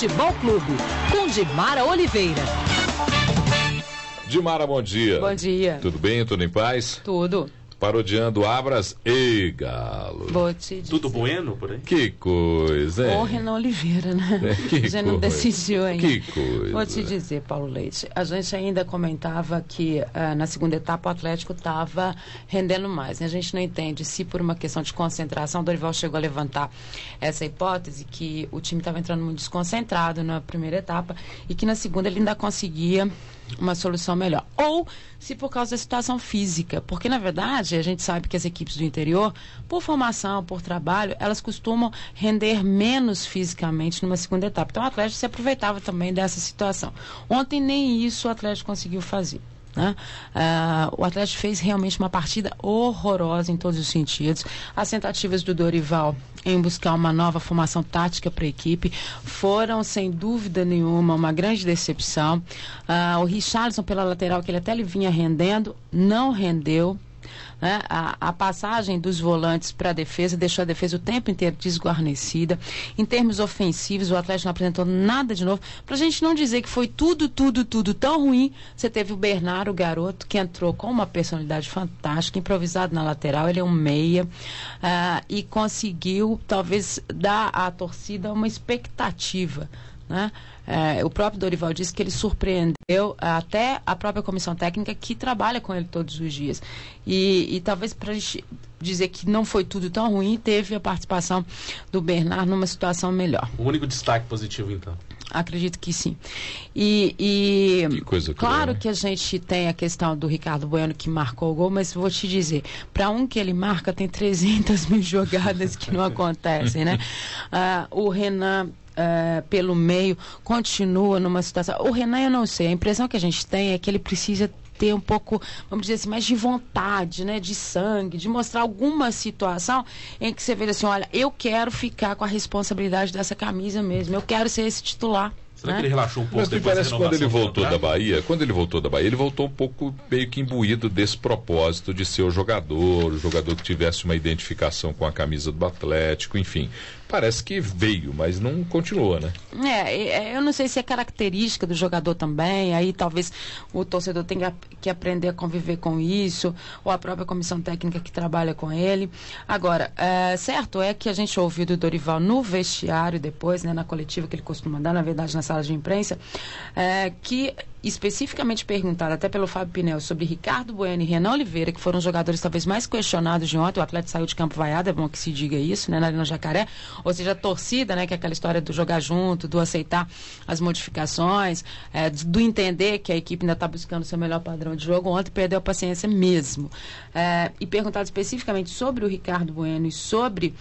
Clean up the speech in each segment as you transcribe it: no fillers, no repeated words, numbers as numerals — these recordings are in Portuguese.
Futebol Clube, com Dimara Oliveira. Dimara, bom dia. Bom dia. Tudo bem? Tudo em paz? Tudo. Parodiando Abras e Galo. Vou te dizer. Tudo bueno por aí? Que coisa, hein? Ou Renan Oliveira, né? Que Já não decidiu ainda. Que coisa. Vou te dizer, Paulo Leite, a gente ainda comentava que na segunda etapa o Atlético estava rendendo mais, né? A gente não entende se por uma questão de concentração, o Dorival chegou a levantar essa hipótese que o time estava entrando muito desconcentrado na primeira etapa e que na segunda ele ainda conseguia uma solução melhor. Ou se por causa da situação física, porque na verdade a gente sabe que as equipes do interior, por formação, por trabalho, elas costumam render menos fisicamente numa segunda etapa. Então o Atlético se aproveitava também dessa situação. Ontem nem isso o Atlético conseguiu fazer, né? O Atlético fez realmente uma partida horrorosa em todos os sentidos. As tentativas do Dorival em buscar uma nova formação tática para a equipe foram, sem dúvida nenhuma, uma grande decepção. O Richarlison pela lateral, que ele vinha rendendo, não rendeu. Né? A passagem dos volantes para a defesa deixou a defesa o tempo inteiro desguarnecida. Em termos ofensivos, o Atlético não apresentou nada de novo. Para a gente não dizer que foi tudo tão ruim, você teve o Bernardo, o garoto, que entrou com uma personalidade fantástica, improvisado na lateral, ele é um meia, e conseguiu, talvez, dar à torcida uma expectativa, né? O próprio Dorival disse que ele surpreendeu até a própria comissão técnica que trabalha com ele todos os dias. E talvez para a gente dizer que não foi tudo tão ruim, teve a participação do Bernardo numa situação melhor. O único destaque positivo, então? Acredito que sim. Que coisa claro que a gente tem a questão do Ricardo Bueno que marcou o gol, mas vou te dizer, para um que ele marca, tem 300 mil jogadas que não acontecem, né? O Renan, pelo meio, continua numa situação. O Renan, eu não sei, a impressão que a gente tem é que ele precisa ter um pouco, vamos dizer assim, mais de vontade, né, de sangue, de mostrar alguma situação em que você veja assim, olha, eu quero ficar com a responsabilidade dessa camisa mesmo, eu quero ser esse titular. Será que ele relaxou um pouco? Mas me parece que quando ele voltou da Bahia, ele voltou um pouco meio que imbuído desse propósito de ser o jogador que tivesse uma identificação com a camisa do Atlético, enfim. Parece que veio, mas não continuou, né? Eu não sei se é característica do jogador também, aí talvez o torcedor tenha que aprender a conviver com isso, ou a própria comissão técnica que trabalha com ele. Agora, certo é que a gente ouviu do Dorival no vestiário depois, né, na coletiva que ele costuma dar, na verdade na sala de imprensa, que especificamente perguntado até pelo Fábio Pinel sobre Ricardo Bueno e Renan Oliveira, que foram os jogadores talvez mais questionados de ontem. O Atlético saiu de campo vaiado, é bom que se diga isso, né, na Arena Jacaré, ou seja, a torcida, né, que é aquela história do jogar junto, do aceitar as modificações, do entender que a equipe ainda está buscando seu melhor padrão de jogo. Ontem perdeu a paciência mesmo. E perguntado especificamente sobre o Ricardo Bueno e sobre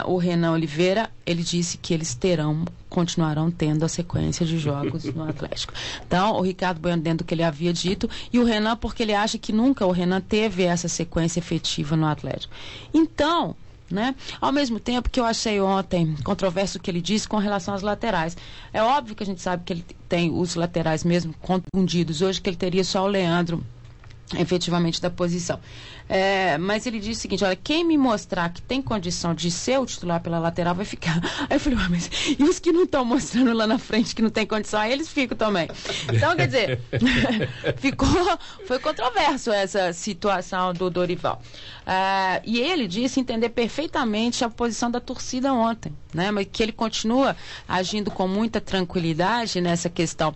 o Renan Oliveira, ele disse que eles continuarão tendo a sequência de jogos no Atlético. Então, o Ricardo Bueno dentro do que ele havia dito, e o Renan porque ele acha que nunca o Renan teve essa sequência efetiva no Atlético. Então, né, ao mesmo tempo que eu achei ontem controverso o que ele disse com relação às laterais. É óbvio que a gente sabe que ele tem os laterais mesmo contundidos hoje, que ele teria só o Leandro efetivamente da posição. Mas ele disse o seguinte, olha, quem me mostrar que tem condição de ser o titular pela lateral vai ficar. Aí eu falei, mas e os que não estão mostrando lá na frente que não tem condição, aí eles ficam também. Então, quer dizer, foi controverso essa situação do Dorival. E ele disse entender perfeitamente a posição da torcida ontem, né? Mas que ele continua agindo com muita tranquilidade nessa questão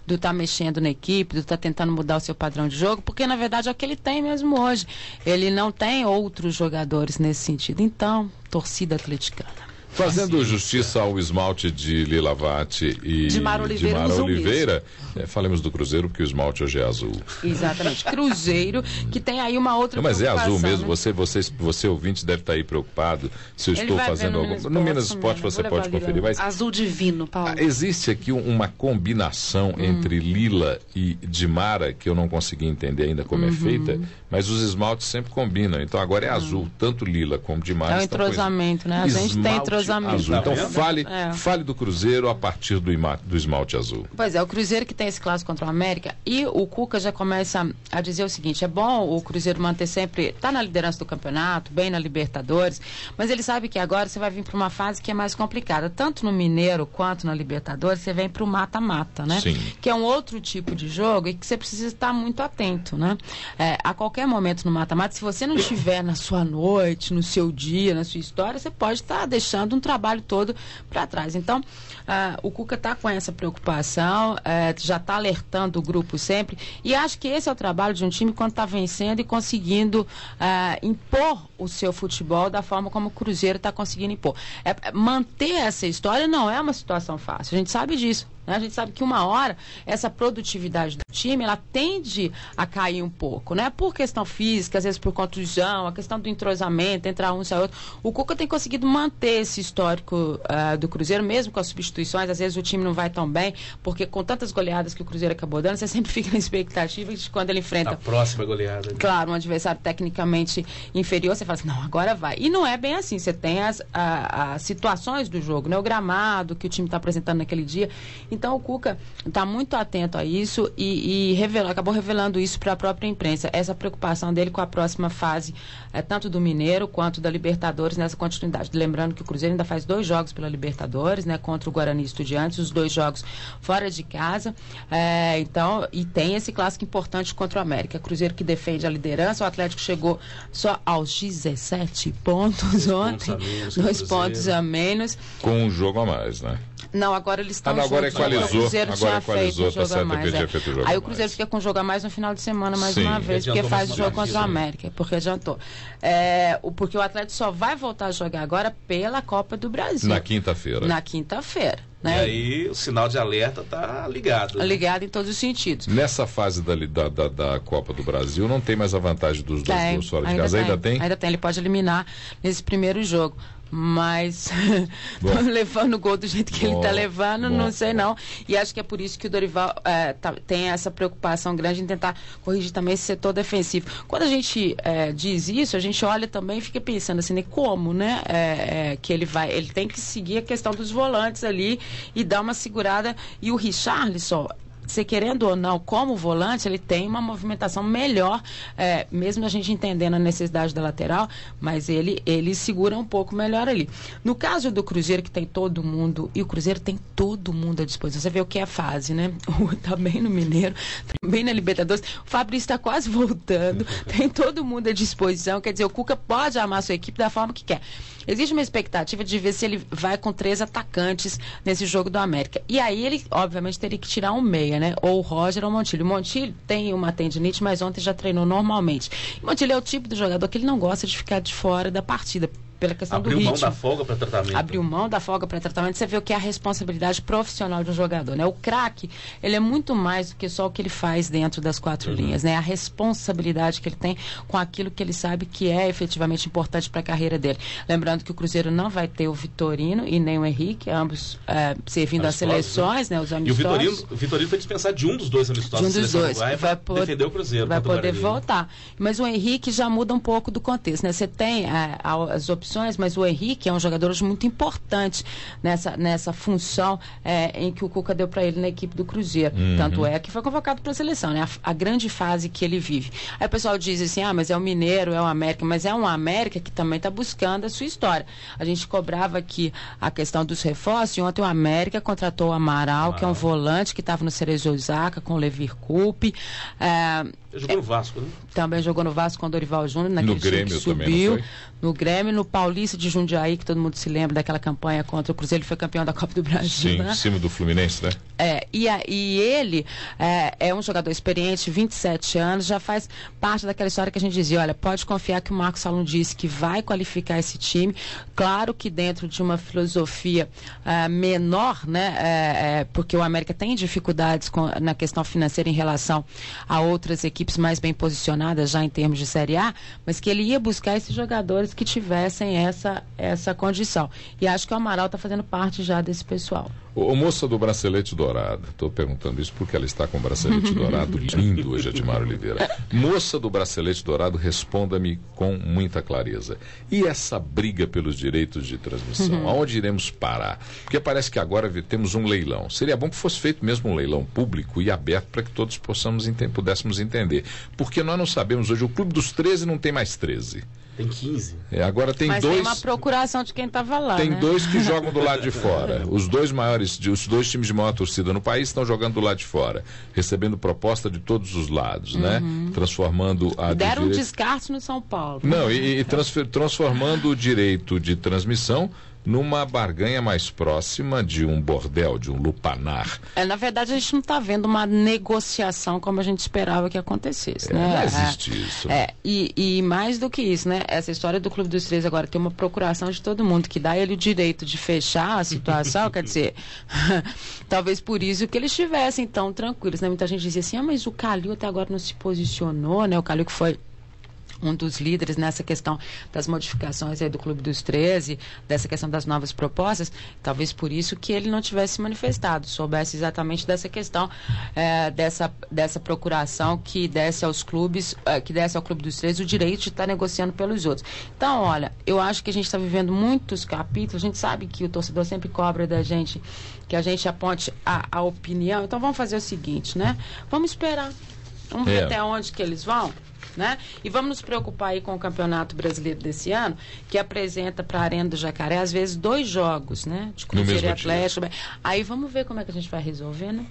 do estar mexendo na equipe, do estar tentando mudar o seu padrão de jogo, porque na verdade é o que ele tem mesmo hoje. Ele não tem outros jogadores nesse sentido. Então, torcida atleticana. Fazendo justiça ao esmalte de Lila Vatti e Dimara Oliveira, falemos do Cruzeiro, porque o esmalte hoje é azul. Exatamente, Cruzeiro, que tem aí uma outra mas é azul mesmo, né? Você ouvinte deve estar aí preocupado se eu estou fazendo alguma... No Minas Esporte você pode conferir, mas... Azul divino, Paulo. Existe aqui uma combinação entre Lila e Dimara, que eu não consegui entender ainda como é feita, mas os esmaltes sempre combinam, então agora é azul, tanto Lila como Dimara. É o entrosamento, né? A gente tem entrosamento. entrosamento. azul. Então fale do Cruzeiro a partir do esmalte azul. Pois é, o Cruzeiro que tem esse clássico contra o América, e o Cuca já começa a dizer o seguinte: é bom o Cruzeiro manter sempre, tá na liderança do campeonato, bem na Libertadores, mas ele sabe que agora você vai vir para uma fase que é mais complicada, tanto no Mineiro quanto na Libertadores, você vem para o mata-mata, né? Sim. Que é um outro tipo de jogo e que você precisa estar muito atento, né? A qualquer momento no mata-mata, se você não estiver na sua noite, no seu dia, na sua história, você pode estar deixando um trabalho todo para trás. Então, o Cuca está com essa preocupação, já está alertando o grupo sempre, e acho que esse é o trabalho de um time quando está vencendo e conseguindo impor o seu futebol da forma como o Cruzeiro está conseguindo impor. Manter essa história não é uma situação fácil, a gente sabe disso. A gente sabe que uma hora essa produtividade do time ela tende a cair um pouco, né? Por questão física, às vezes por contusão, a questão do entrosamento, entrar um, sair outro. O Cuca tem conseguido manter esse histórico do Cruzeiro, mesmo com as substituições. Às vezes o time não vai tão bem, porque com tantas goleadas que o Cruzeiro acabou dando, você sempre fica na expectativa de quando ele enfrenta a próxima goleada. Claro, um adversário tecnicamente inferior, você fala assim, não, agora vai. E não é bem assim, você tem as situações do jogo, né? O gramado que o time está apresentando naquele dia. Então o Cuca está muito atento a isso e acabou revelando isso para a própria imprensa, essa preocupação dele com a próxima fase, tanto do Mineiro quanto da Libertadores nessa continuidade. Lembrando que o Cruzeiro ainda faz 2 jogos pela Libertadores, né, contra o Guarani e Estudiantes, os 2 jogos fora de casa, então, e tem esse clássico importante contra o América. Cruzeiro que defende a liderança, o Atlético chegou só aos 17 pontos ontem, 2 pontos a menos. Com um jogo a mais, né? Não, agora eles estão agora juntos. equalizou, O Cruzeiro tinha feito um jogo a mais. Feito jogo Aí o Cruzeiro fica com um jogo a mais no final de semana, mais uma vez, porque faz o jogo contra o América, porque adiantou. Porque o Atlético só vai voltar a jogar agora pela Copa do Brasil. Na quinta-feira. Na quinta-feira. Né? E aí o sinal de alerta tá ligado. Ligado em todos os sentidos. Nessa fase da Copa do Brasil, não tem mais a vantagem dos 2 gols fora de casa? Ainda tem? Ainda tem, ele pode eliminar nesse primeiro jogo. Mas levando o gol do jeito que ele está levando, não sei não. E acho que é por isso que o Dorival tem essa preocupação grande em tentar corrigir também esse setor defensivo. Quando a gente diz isso, a gente olha também e fica pensando assim, né, como, né? Que ele tem que seguir a questão dos volantes ali e dar uma segurada. E o Richarlison, você querendo ou não, como volante, ele tem uma movimentação melhor, mesmo a gente entendendo a necessidade da lateral, mas ele segura um pouco melhor ali. No caso do Cruzeiro, que tem todo mundo, e o Cruzeiro tem todo mundo à disposição, você vê o que é fase, né? Tá bem no Mineiro, tá bem na Libertadores, o Fabrício está quase voltando, tem todo mundo à disposição, quer dizer, o Cuca pode armar a sua equipe da forma que quer. Existe uma expectativa de ver se ele vai com 3 atacantes nesse jogo do América. E aí ele, obviamente, teria que tirar um meia, né? Ou o Roger ou o Montilho. O Montilho tem uma tendinite, mas ontem já treinou normalmente. O Montilho é o tipo de jogador que ele não gosta de ficar de fora da partida, pela questão do ritmo. Abriu mão da folga para tratamento. Abriu mão da folga para tratamento. Você vê o que é a responsabilidade profissional de um jogador, né? O craque, ele é muito mais do que só o que ele faz dentro das 4 linhas, né? A responsabilidade que ele tem com aquilo que ele sabe que é efetivamente importante para a carreira dele. Lembrando que o Cruzeiro não vai ter o Vitorino e nem o Henrique, ambos servindo às seleções, né? Os amistosos. E o Vitorino foi dispensar de um dos 2 amistosos. De um dos 2. Vai defender o Cruzeiro. Vai poder voltar. Mas o Henrique já muda um pouco do contexto, né? Você tem as opções, mas o Henrique é um jogador hoje muito importante nessa função em que o Cuca deu para ele na equipe do Cruzeiro. Tanto é que foi convocado para a seleção, né? A grande fase que ele vive. Aí o pessoal diz assim, mas é o Mineiro, é o América, mas é um América que também está buscando a sua história. A gente cobrava aqui a questão dos reforços, e ontem o América contratou o Amaral, que é um volante que estava no Cerezo Osaka com o Levir Coupe. Jogou no Vasco, né? Também jogou no Vasco com o Dorival Júnior, naquele no Grêmio que subiu. Também, não foi? No Grêmio, no Paulista de Jundiaí, que todo mundo se lembra daquela campanha contra o Cruzeiro, ele foi campeão da Copa do Brasil. Sim, né? em cima do Fluminense, né? E ele é um jogador experiente, 27 anos, já faz parte daquela história que a gente dizia, olha, pode confiar que o Marcos Salum disse que vai qualificar esse time, claro que dentro de uma filosofia menor, né? Porque o América tem dificuldades na questão financeira em relação a outras equipes mais bem posicionadas já em termos de Série A, mas que ele ia buscar esses jogadores que tivessem essa condição. E acho que o Amaral está fazendo parte já desse pessoal. Ô, moça do bracelete dourado, estou perguntando isso porque ela está com o bracelete dourado lindo hoje, Edmar Oliveira. Moça do bracelete dourado, responda-me com muita clareza. E essa briga pelos direitos de transmissão? Aonde iremos parar? Porque parece que agora temos um leilão. Seria bom que fosse feito mesmo um leilão público e aberto para que todos pudéssemos entender. Porque nós não sabemos hoje, o Clube dos 13 não tem mais 13. Tem 15. Agora tem Mas dois. tem uma procuração de quem estava lá. Tem né? dois que jogam do lado de fora. Os dois times de maior torcida no país estão jogando do lado de fora, recebendo proposta de todos os lados, né? Transformando a. Deram um descarte no São Paulo. Não, transformando o direito de transmissão numa barganha mais próxima de um bordel, de um lupanar. Na verdade, a gente não está vendo uma negociação como a gente esperava que acontecesse. Né? Não existe isso. E mais do que isso, né? Essa história do Clube dos 13 agora tem uma procuração de todo mundo que dá ele o direito de fechar a situação, quer dizer, talvez por isso que eles estivessem tão tranquilos. Né? Muita gente dizia assim, mas o Calil até agora não se posicionou, né? O Calil que foi um dos líderes nessa questão das modificações aí do Clube dos 13, dessa questão das novas propostas, talvez por isso que ele não tivesse manifestado, soubesse exatamente dessa questão, dessa procuração que desse aos clubes, que desse ao Clube dos 13 o direito de estar negociando pelos outros. Então, olha, eu acho que a gente está vivendo muitos capítulos, a gente sabe que o torcedor sempre cobra da gente que a gente aponte a opinião, então vamos fazer o seguinte, né? Vamos esperar, vamos ver até onde que eles vão. Né? E vamos nos preocupar aí com o Campeonato Brasileiro desse ano, que apresenta para a Arena do Jacaré, às vezes, 2 jogos, né? De Cruzeiro e Atlético. Aí vamos ver como é que a gente vai resolver, né?